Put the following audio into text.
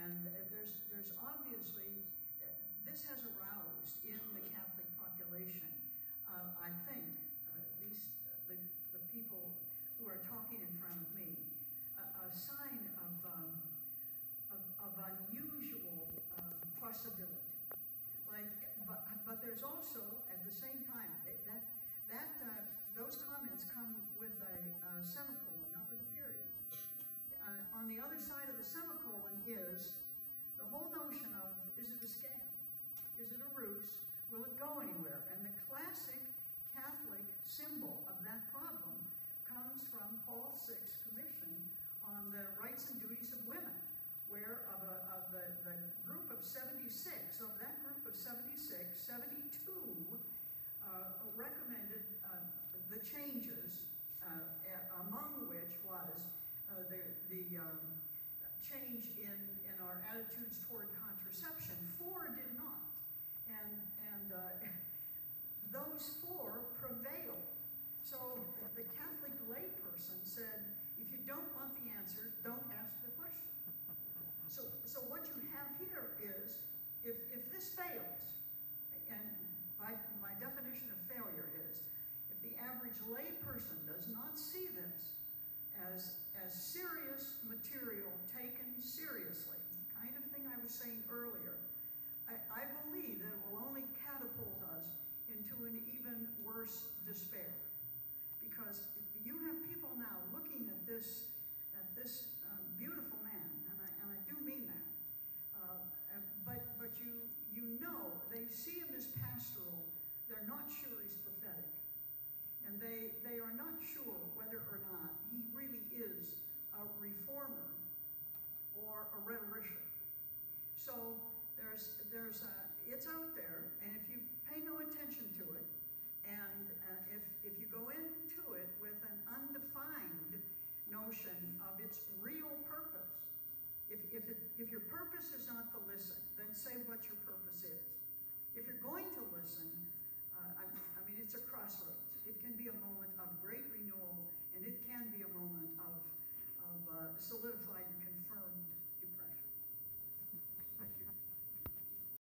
And there's obviously, this has aroused in the Catholic population, I think, at least the people who are talking in front of me, a sign of unusual possibility. But there's also, at the same time, those comments come with a semicolon, not with a period. On the other side of the semicolon is the whole notion of, is it a scam? Is it a ruse? Will it go anywhere? And the classic Catholic symbol of that problem comes from Paul VI's commission on the rights and duties of women, where of the group of 76, of that group of 76, 72 recommended the changes, among which was the change in our attitudes toward contraception. 4 did not, and those 4 prevailed. So the Catholic layperson said, if you don't want the answer, don't ask the question. So what you have here is, if this fails, and my definition of failure is, if the average layperson does not see this as serious material taken seriously, the kind of thing I was saying earlier, I believe that it will only catapult us into an even worse despair. Because you have people now looking at this beautiful man, and I do mean that. But you know, they see him as pastoral. They're not sure he's prophetic, and they are not sure whether or not he really is a reformer or a rhetorician. So it's out there, and if you pay no attention to it, and if you go into it with an undefined notion of its real purpose, if your purpose is not to listen, then say what your purpose is. If you're going to listen, I mean, it's a crossroads. It can be a moment